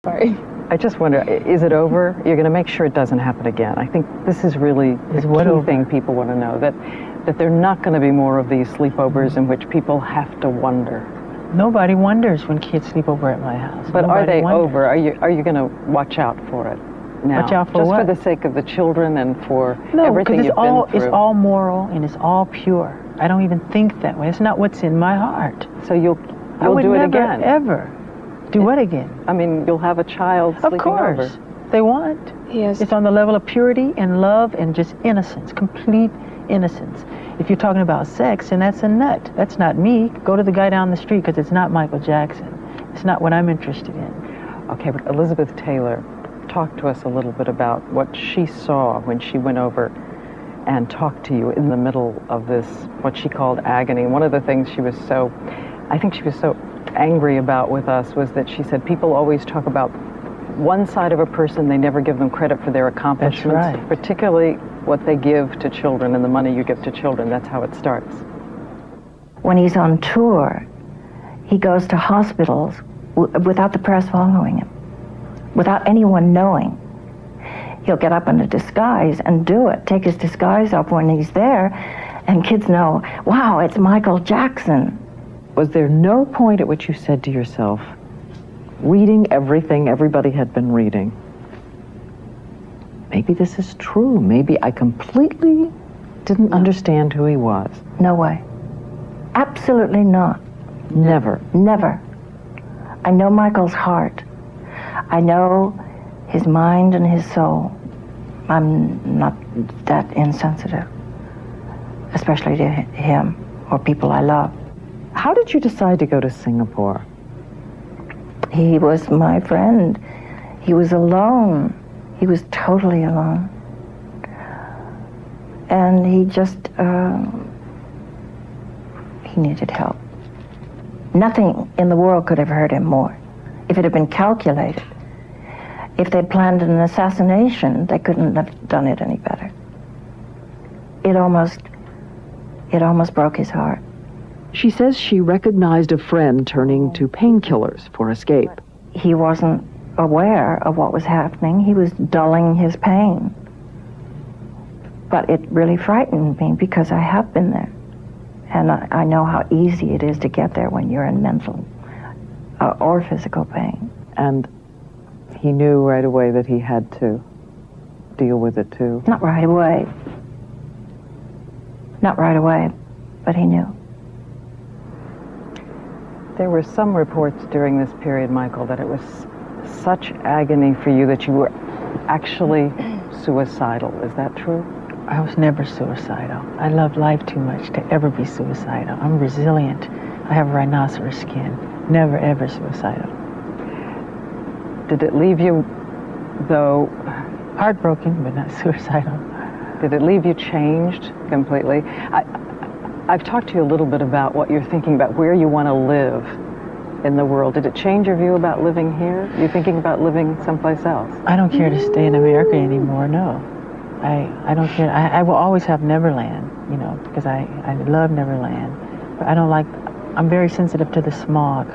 Sorry. I just wonder, is it over? You're going to make sure it doesn't happen again. I think this is really the key thing people want to know, that there are not going to be more of these sleepovers in which people have to wonder. Nobody wonders when kids sleep over at my house. But Nobody are they wonders. over? Are you going to watch out for it now? Watch out for just what? for the sake of the children and for No, everything because you've been through? it's all moral and it's all pure. I don't even think that way. It's not what's in my heart. So you'll do it again? Ever. Do what again? I mean, you'll have a child sleeping over. Of course. They want. Yes. It's on the level of purity and love and just innocence, complete innocence. If you're talking about sex, and that's a nut. That's not me. Go to the guy down the street, because it's not Michael Jackson. It's not what I'm interested in. Okay, but Elizabeth Taylor, talk to us a little bit about what she saw when she went over and talked to you in the middle of this, what she called agony. One of the things I think she was so angry about with us was that she said people always talk about one side of a person, they never give them credit for their accomplishments. That's right. Particularly what they give to children and the money you give to children. That's how it starts. When he's on tour, he goes to hospitals without the press following him, without anyone knowing. He'll get up in a disguise and do it, take his disguise off when he's there, and kids know, wow, it's Michael Jackson. Was there no point at which you said to yourself, reading everything everybody had been reading, maybe this is true, maybe I completely didn't understand who he was? No way. Absolutely not. Never. Never. I know Michael's heart. I know his mind and his soul. I'm not that insensitive, especially to him or people I love. How did you decide to go to Singapore? He was my friend. He was alone. He was totally alone. And he just, he needed help. Nothing in the world could have hurt him more. If it had been calculated, if they'd planned an assassination, they couldn't have done it any better. It almost broke his heart. She says she recognized a friend turning to painkillers for escape. He wasn't aware of what was happening. He was dulling his pain. But it really frightened me because I have been there. And I know how easy it is to get there when you're in mental or physical pain. And he knew right away that he had to deal with it too. Not right away. Not right away, but he knew. There were some reports during this period, Michael, that it was such agony for you that you were actually suicidal. Is that true? I was never suicidal. I love life too much to ever be suicidal. I'm resilient. I have rhinoceros skin. Never, ever suicidal. Did it leave you, though... Heartbroken, but not suicidal. Did it leave you changed completely? I've talked to you a little bit about what you're thinking about, where you want to live in the world. Did it change your view about living here? You're thinking about living someplace else? I don't care to stay in America anymore, no. I don't care. I will always have Neverland, because I love Neverland. But I don't like, I'm very sensitive to the smog.